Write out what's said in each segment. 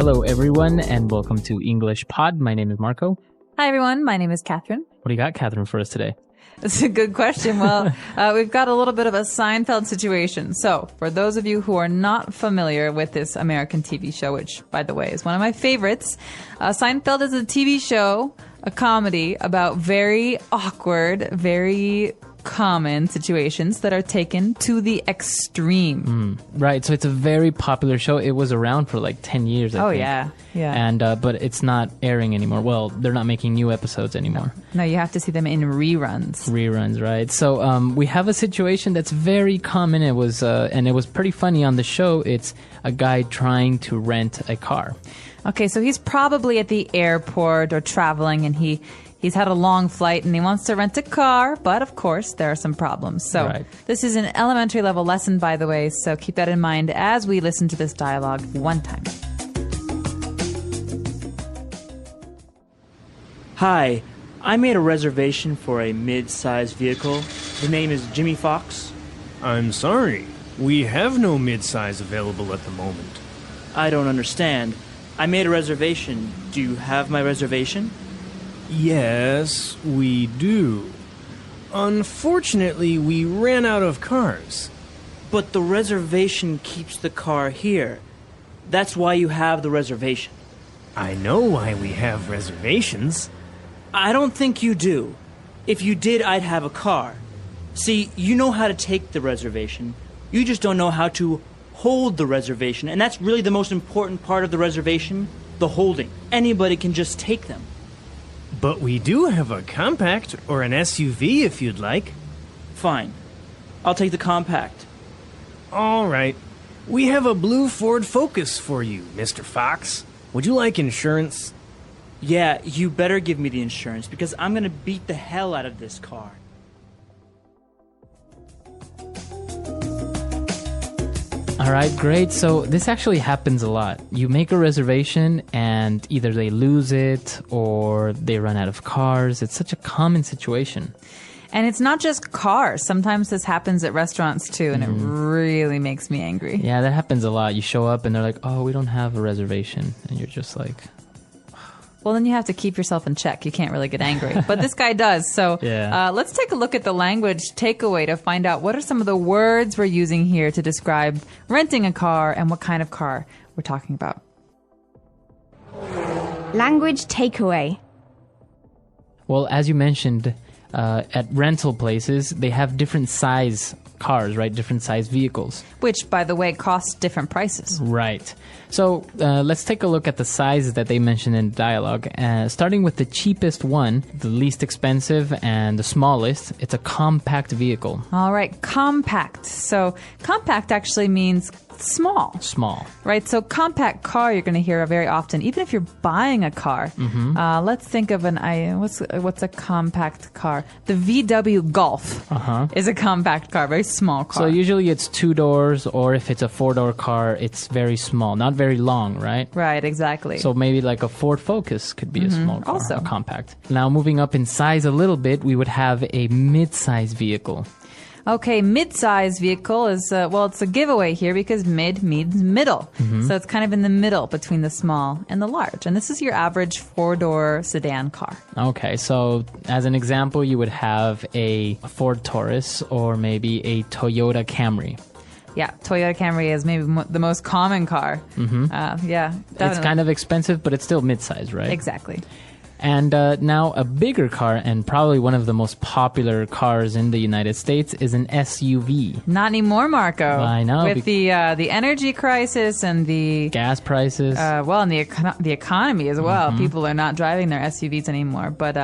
Hello, everyone, and welcome to English Pod. My name is Marco. Hi, everyone. My name is Catherine. What do you got, Catherine, for us today? That's a good question. Well, we've got a little bit of a Seinfeld situation. So, for those of you who are not familiar with this American TV show, which, by the way, is one of my favorites, Seinfeld is a TV show, a comedy about very awkward, very common situations that are taken to the extreme. Right, so it's a very popular show. It was around for like 10 years, I think. Yeah. And but it's not airing anymore. Well, they're not making new episodes anymore. No, you have to see them in reruns. Reruns, right? So we have a situation that's very common. It was pretty funny on the show. It's a guy trying to rent a car. Okay, so he's probably at the airport or traveling, and he's had a long flight and he wants to rent a car, but of course there are some problems. So This is an elementary level lesson, by the way, so keep that in mind as we listen to this dialogue one time. Hi, I made a reservation for a mid-sized vehicle. The name is Jimmy Fox. I'm sorry. We have no mid-size available at the moment. I don't understand. I made a reservation. Do you have my reservation? Yes, we do. Unfortunately, we ran out of cars. But the reservation keeps the car here. That's why you have the reservation. I know why we have reservations. I don't think you do. If you did, I'd have a car. See, you know how to take the reservation. You just don't know how to hold the reservation. And that's really the most important part of the reservation, the holding. Anybody can just take them. But we do have a compact or an SUV if you'd like. Fine. I'll take the compact. All right. We have a blue Ford Focus for you, Mr. Fox. Would you like insurance? Yeah, you better give me the insurance because I'm going to beat the hell out of this car. All right, great. So this actually happens a lot. You make a reservation and either they lose it or they run out of cars. It's such a common situation. And it's not just cars. Sometimes this happens at restaurants too, and it really makes me angry. Yeah, that happens a lot. You show up and they're like, oh, we don't have a reservation. And you're just like... Well, then you have to keep yourself in check. You can't really get angry. But this guy does. So let's take a look at the language takeaway to find out what are some of the words we're using here to describe renting a car and what kind of car we're talking about. Language takeaway. Well, as you mentioned, at rental places, they have different size cars, right? Different size vehicles. Which, by the way, cost different prices. Right. So let's take a look at the sizes that they mentioned in dialogue. Starting with the cheapest one, the least expensive, and the smallest, it's a compact vehicle. All right, compact. So compact actually means small. Small. Right, so compact car you're going to hear very often, even if you're buying a car. Let's think of what's a compact car? The VW Golf is a compact car, very small car. So usually it's 2 doors, or if it's a 4-door car, it's very small, not very long, right? Right, exactly. So maybe like a Ford Focus could be a small car, also a compact. Now moving up in size a little bit, we would have a mid-size vehicle. Okay, mid-size vehicle is, it's a giveaway here because mid means middle. So it's kind of in the middle between the small and the large. And this is your average 4-door sedan car. Okay, so as an example, you would have a Ford Taurus or maybe a Toyota Camry. Yeah, Toyota Camry is maybe the most common car. Yeah, definitely. It's kind of expensive, but it's still mid-size, right? Exactly. And now a bigger car, and probably one of the most popular cars in the United States, is an SUV. Not anymore, Marco. I know. With the energy crisis and the gas prices. And the economy as well. People are not driving their SUVs anymore. But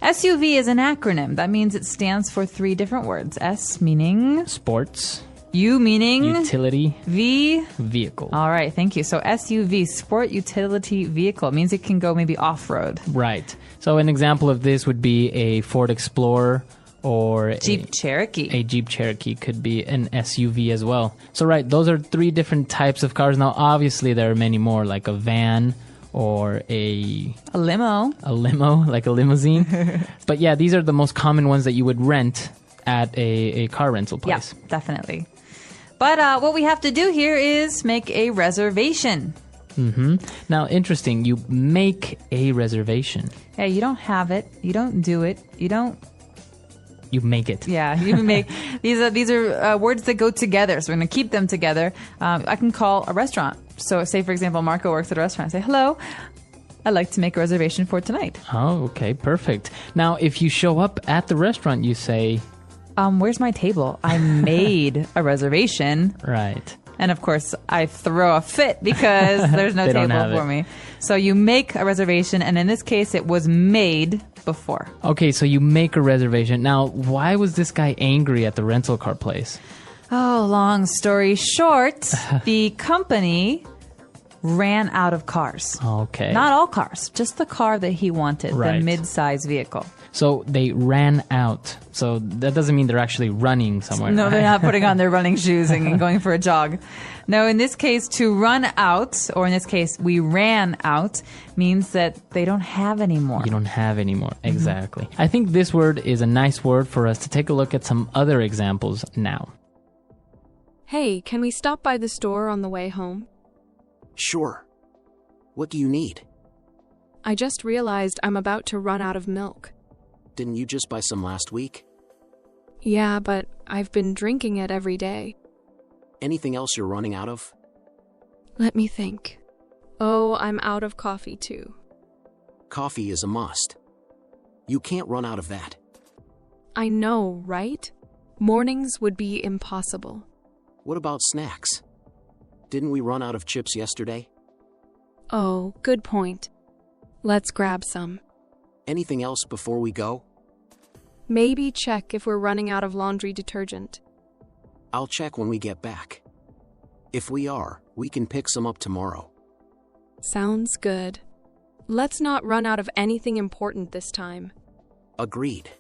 SUV is an acronym. That means it stands for 3 different words. S meaning... Sports. U meaning... Utility. V? Vehicle. All right, thank you. So SUV, Sport Utility Vehicle. It means it can go maybe off-road. Right. So an example of this would be a Ford Explorer or Jeep Cherokee. A Jeep Cherokee could be an SUV as well. So right, those are 3 different types of cars. Now obviously there are many more, like a van or a limo. A limo, like a limousine. But yeah, these are the most common ones that you would rent at a car rental place. Yeah, definitely. But what we have to do here is make a reservation. Now, interesting, you make a reservation. Yeah, you don't have it. You don't do it. You make it. Yeah, you make these are words that go together. So we're going to keep them together. I can call a restaurant. So say, for example, Marco works at a restaurant. I say, hello, I'd like to make a reservation for tonight. Oh, okay, perfect. Now, if you show up at the restaurant, you say... where's my table? I made a reservation. Right. And of course, I throw a fit because there's no They don't table have for it. me. So you make a reservation, and in this case, it was made before. Okay, so you make a reservation. Now, why was this guy angry at the rental car place? Oh, long story short, the company ran out of cars. Okay. Not all cars, just the car that he wanted, Right. the mid-size vehicle. So they ran out. So that doesn't mean they're actually running somewhere. No, right? they're not putting on their running shoes and going for a jog. No, in this case, to run out, or in this case, we ran out, means that they don't have any more. You don't have any more. Exactly. I think this word is a nice word for us to take a look at some other examples now. Hey, can we stop by the store on the way home? Sure. What do you need? I just realized I'm about to run out of milk. Didn't you just buy some last week? Yeah, but I've been drinking it every day. Anything else you're running out of? Let me think. Oh, I'm out of coffee too. Coffee is a must. You can't run out of that. I know, right? Mornings would be impossible. What about snacks? Didn't we run out of chips yesterday? Oh, good point. Let's grab some. Anything else before we go? Maybe check if we're running out of laundry detergent. I'll check when we get back. If we are, we can pick some up tomorrow. Sounds good. Let's not run out of anything important this time. Agreed.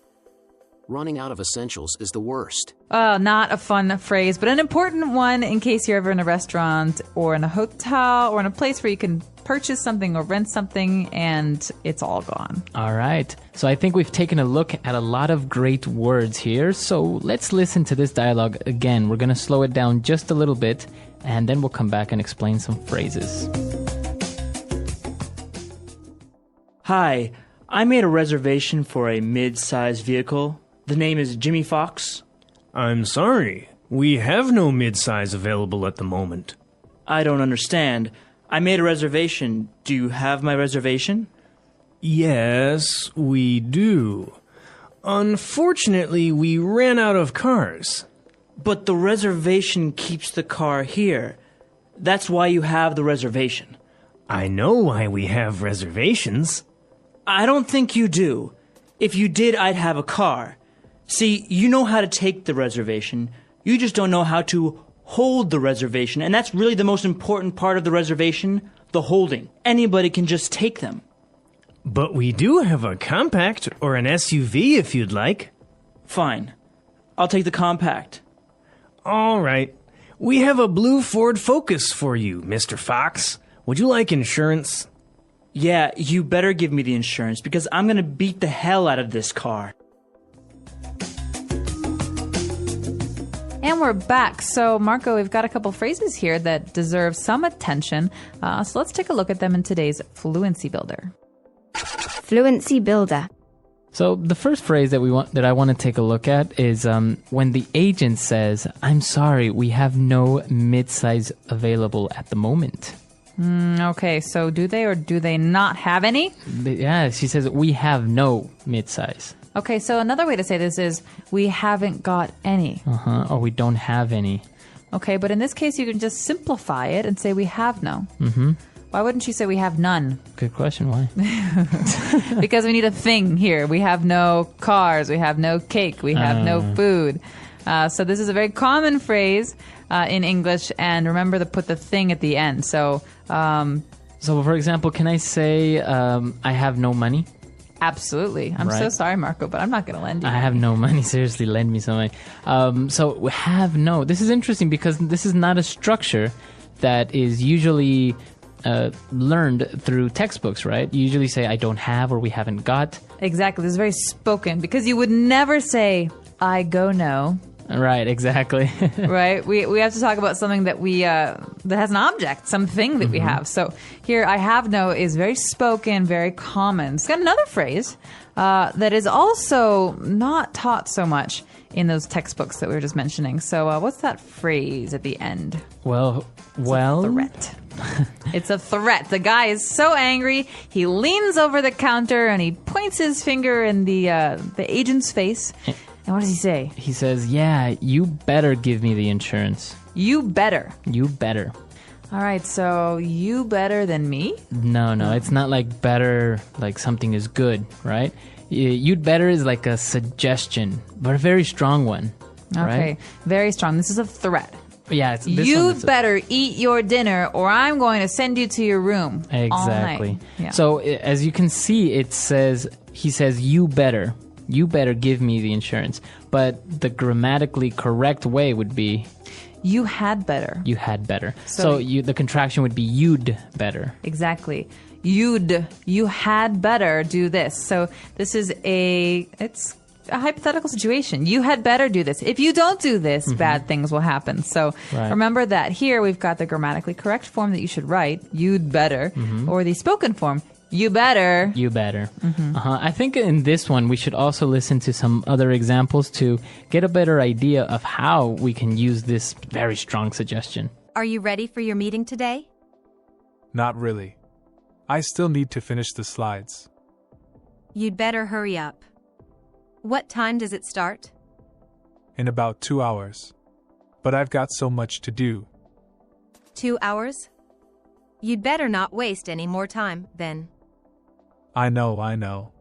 Running out of essentials is the worst. Not a fun phrase, but an important one in case you're ever in a restaurant or in a hotel or in a place where you can purchase something or rent something and it's all gone. All right. So I think we've taken a look at a lot of great words here. So let's listen to this dialogue again. We're going to slow it down just a little bit, and then we'll come back and explain some phrases. Hi, I made a reservation for a mid-sized vehicle. The name is Jimmy Fox. I'm sorry. We have no midsize available at the moment. I don't understand. I made a reservation. Do you have my reservation? Yes, we do. Unfortunately, we ran out of cars. But the reservation keeps the car here. That's why you have the reservation. I know why we have reservations. I don't think you do. If you did, I'd have a car. See, you know how to take the reservation. You just don't know how to hold the reservation. And that's really the most important part of the reservation, the holding. Anybody can just take them. But we do have a compact or an SUV if you'd like. Fine. I'll take the compact. All right. We have a blue Ford Focus for you, Mr. Fox. Would you like insurance? Yeah, you better give me the insurance because I'm going to beat the hell out of this car. And we're back. So, Marco, we've got a couple phrases here that deserve some attention. So let's take a look at them in today's Fluency Builder. Fluency Builder. So the first phrase that I want to take a look at is when the agent says, "I'm sorry, we have no midsize available at the moment." Okay, so do they or do they not have any? Yeah, she says, "We have no midsize." Okay, so another way to say this is, we haven't got any. Or we don't have any. Okay, but in this case, you can just simplify it and say we have no. Mm-hmm. Why wouldn't you say we have none? Good question. Why? Because we need a thing here. We have no cars. We have no cake. We have no food. So this is a very common phrase in English. And remember to put the thing at the end. So, for example, can I say I have no money? Absolutely. I'm so Right. sorry, Marco, but I'm not going to lend you. I have no money. Seriously, lend me some money. So we have no. This is interesting because this is not a structure that is usually learned through textbooks, right? You usually say I don't have or we haven't got. Exactly. This is very spoken because you would never say I go no. Right, exactly. Right? We have to talk about something that that has an object, something that we have. So here, I have no is very spoken, very common. It's got another phrase that is also not taught so much in those textbooks that we were just mentioning. So what's that phrase at the end? Well, Threat. It's a threat. The guy is so angry, he leans over the counter and he points his finger in the agent's face. And what does he say? He says, yeah, you better give me the insurance. You better. You better. All right, so you better than me? No, it's not like better, like something is good, right? You'd better is like a suggestion, but a very strong one. Okay, right? Very strong. This is a threat. Yeah, You'd better eat your dinner or I'm going to send you to your room. Exactly. All night. Yeah. So as you can see, he says, you better give me the insurance. But the grammatically correct way would be, you had better. You had better. So the contraction would be you'd better. Exactly. You had better do this. So this is it's a hypothetical situation. You had better do this. If you don't do this, bad things will happen. So remember that here we've got the grammatically correct form that you should write, you'd better, or the spoken form, you better. You better. I think in this one we should also listen to some other examples to get a better idea of how we can use this very strong suggestion. Are you ready for your meeting today? Not really. I still need to finish the slides. You'd better hurry up. What time does it start? In about 2 hours. But I've got so much to do. 2 hours? You'd better not waste any more time, then. I know.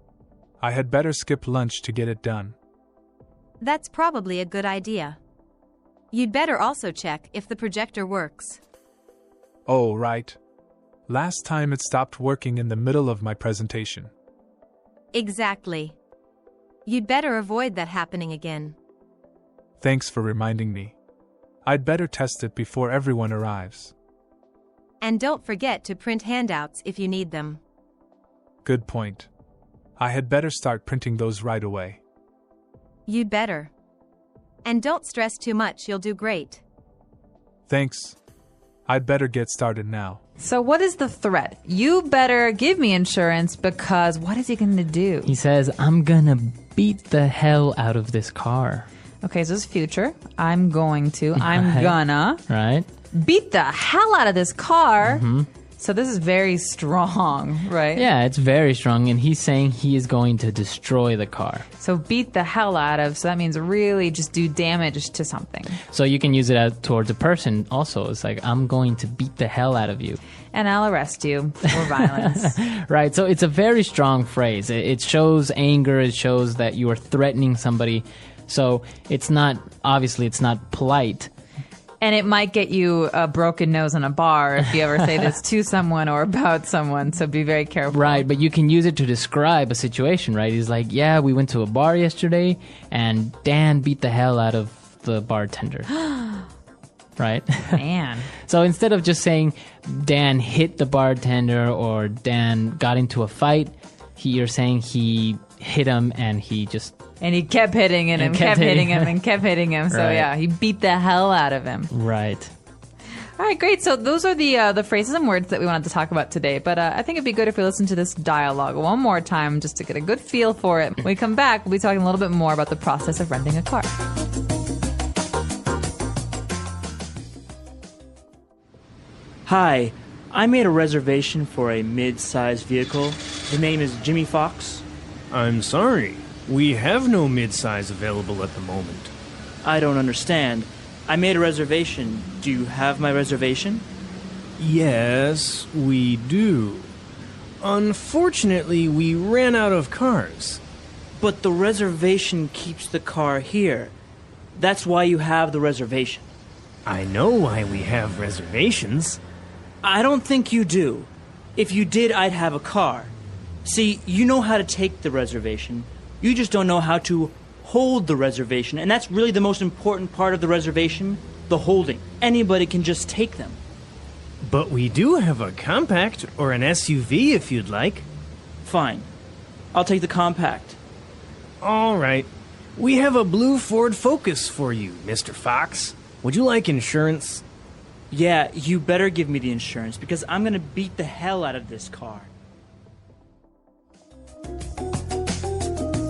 I had better skip lunch to get it done. That's probably a good idea. You'd better also check if the projector works. Oh, right. Last time it stopped working in the middle of my presentation. Exactly. You'd better avoid that happening again. Thanks for reminding me. I'd better test it before everyone arrives. And don't forget to print handouts if you need them. Good point. I had better start printing those right away. You'd better. And don't stress too much, you'll do great. Thanks. I'd better get started now. So what is the threat? You better give me insurance because what is he going to do? He says, I'm gonna beat the hell out of this car. Okay, so it's future. I'm gonna. Right. Beat the hell out of this car. So this is very strong, right? Yeah, it's very strong, and he's saying he is going to destroy the car. So beat the hell out of, so that means really just do damage to something. So you can use it towards a person also. It's like, I'm going to beat the hell out of you. And I'll arrest you for violence. Right, so it's a very strong phrase. It shows anger, it shows that you are threatening somebody. So it's not polite. And it might get you a broken nose in a bar if you ever say this to someone or about someone, so be very careful. Right, but you can use it to describe a situation, right? He's like, yeah, we went to a bar yesterday, and Dan beat the hell out of the bartender. Right? Man. So instead of just saying Dan hit the bartender or Dan got into a fight, you're saying he hit him and he just... And he kept hitting him and kept hitting him and kept hitting him. So Right. yeah, he beat the hell out of him. Right. All right, great. So those are the phrases and words that we wanted to talk about today. But I think it'd be good if we listen to this dialogue one more time just to get a good feel for it. When we come back, we'll be talking a little bit more about the process of renting a car. Hi, I made a reservation for a mid-sized vehicle. The name is Jimmy Fox. I'm sorry. We have no midsize available at the moment. I don't understand. I made a reservation. Do you have my reservation? Yes, we do. Unfortunately, we ran out of cars. But the reservation keeps the car here. That's why you have the reservation. I know why we have reservations. I don't think you do. If you did, I'd have a car. See, you know how to take the reservation. You just don't know how to hold the reservation. And that's really the most important part of the reservation, the holding. Anybody can just take them. But we do have a compact or an SUV if you'd like. Fine. I'll take the compact. All right. We have a blue Ford Focus for you, Mr. Fox. Would you like insurance? Yeah, you better give me the insurance because I'm gonna beat the hell out of this car.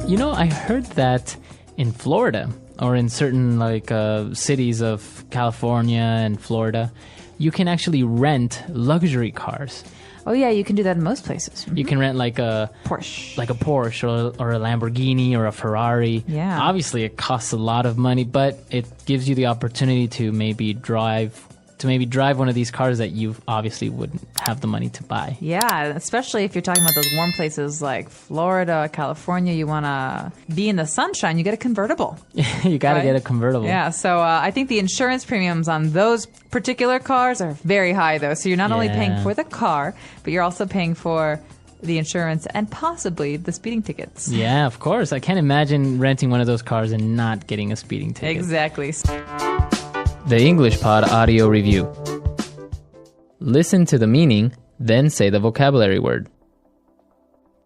You know, I heard that in Florida or in certain cities of California and Florida, you can actually rent luxury cars. Oh, yeah, you can do that in most places. You can rent like a Porsche or a Lamborghini or a Ferrari. Yeah. Obviously, it costs a lot of money, but it gives you the opportunity to maybe drive one of these cars that you obviously wouldn't have the money to buy. Yeah, especially if you're talking about those warm places like Florida, California, you want to be in the sunshine, you get a convertible. You got to get a convertible. Yeah, so I think the insurance premiums on those particular cars are very high, though. So you're not only paying for the car, but you're also paying for the insurance and possibly the speeding tickets. Yeah, of course. I can't imagine renting one of those cars and not getting a speeding ticket. Exactly. The English Pod Audio Review. Listen to the meaning, then say the vocabulary word.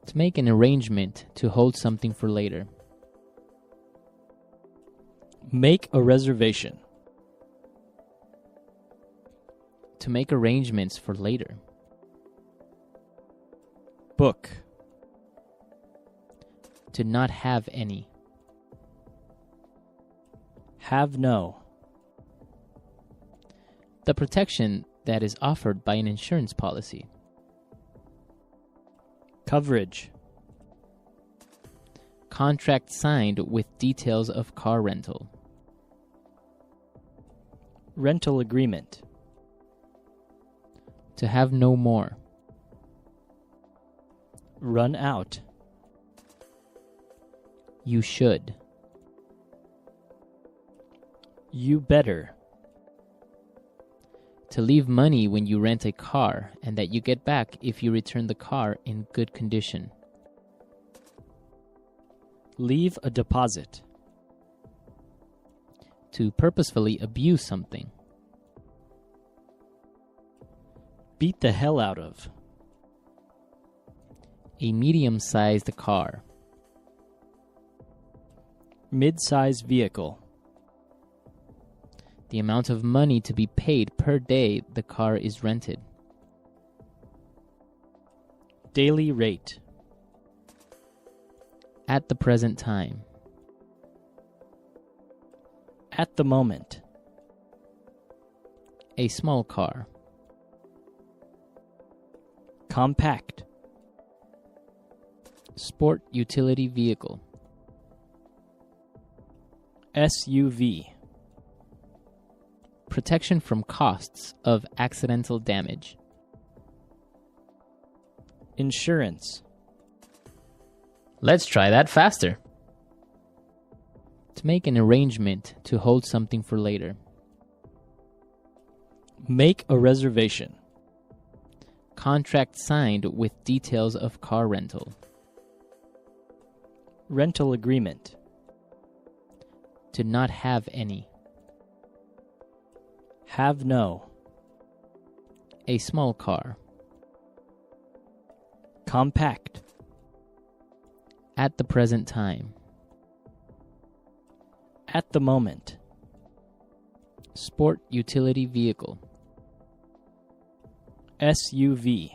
To make an arrangement to hold something for later. Make a reservation. To make arrangements for later. Book. To not have any. Have no. The protection that is offered by an insurance policy. Coverage. Contract signed with details of car rental. Rental agreement. To have no more. Run out. You should. You better. To leave money when you rent a car and that you get back if you return the car in good condition. Leave a deposit. To purposefully abuse something. Beat the hell out of. A medium-sized car. Mid-size vehicle. The amount of money to be paid per day the car is rented. Daily rate. At the present time. At the moment. A small car. Compact. Sport utility vehicle. SUV. Protection from costs of accidental damage. Insurance. Let's try that faster. To make an arrangement to hold something for later. Make a reservation. Contract signed with details of car rental. Rental agreement. To not have any. Have no. A small car. Compact. At the present time. At the moment. Sport utility vehicle. SUV.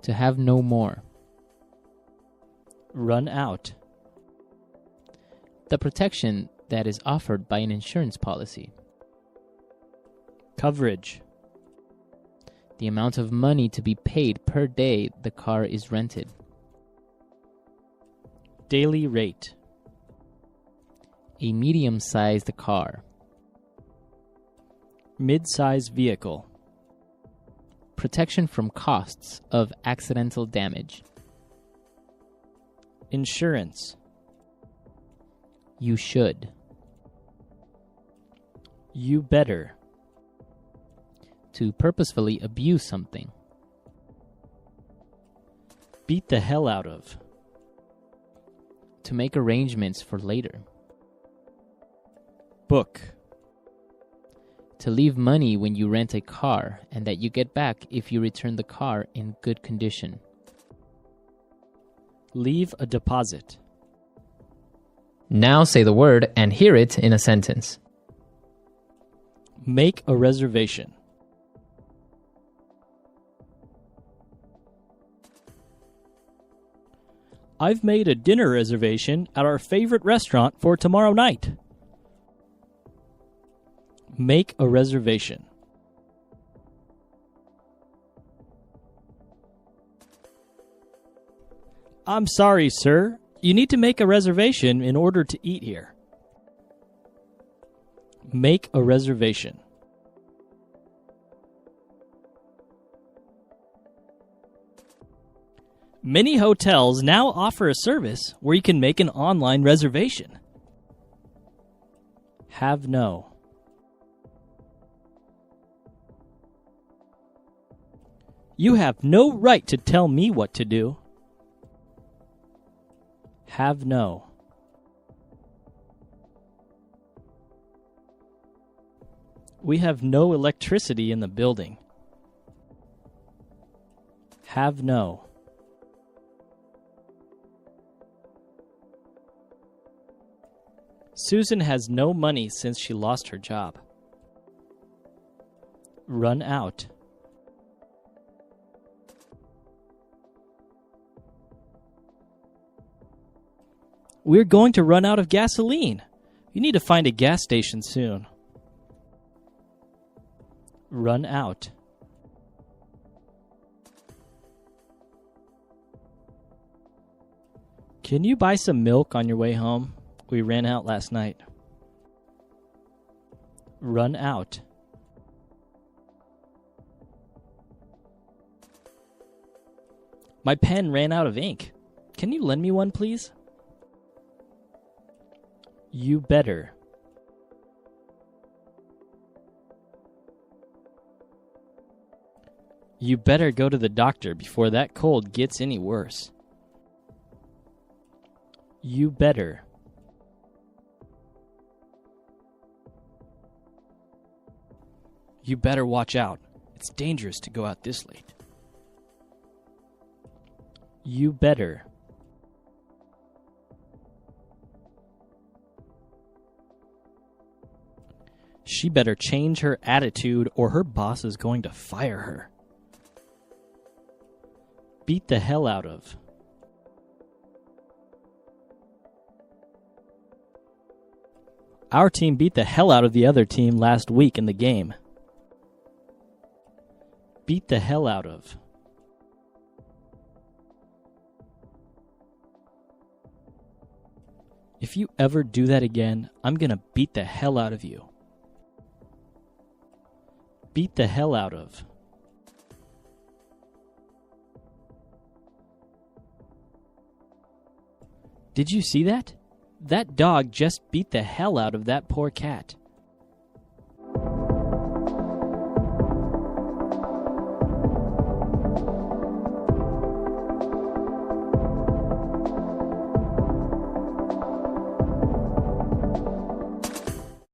To have no more. Run out. The protection that is offered by an insurance policy. Coverage. The amount of money to be paid per day the car is rented. Daily rate. A medium-sized car. Mid-size vehicle. Protection from costs of accidental damage. Insurance. You should. You better. To purposefully abuse something. Beat the hell out of. To make arrangements for later. Book. To leave money when you rent a car and that you get back if you return the car in good condition. Leave a deposit. Now say the word and hear it in a sentence. Make a reservation. I've made a dinner reservation at our favorite restaurant for tomorrow night. Make a reservation. I'm sorry, sir. You need to make a reservation in order to eat here. Make a reservation. Many hotels now offer a service where you can make an online reservation. Have no. You have no right to tell me what to do. Have no. We have no electricity in the building. Have no. Susan has no money since she lost her job. Run out. We're going to run out of gasoline. You need to find a gas station soon. Run out. Can you buy some milk on your way home? We ran out last night. Run out. My pen ran out of ink. Can you lend me one, please? You better. You better go to the doctor before that cold gets any worse. You better. You better watch out. It's dangerous to go out this late. You better. She better change her attitude or her boss is going to fire her. Beat the hell out of. Our team beat the hell out of the other team last week in the game. Beat the hell out of. If you ever do that again, I'm gonna beat the hell out of you. Beat the hell out of. Did you see that? That dog just beat the hell out of that poor cat.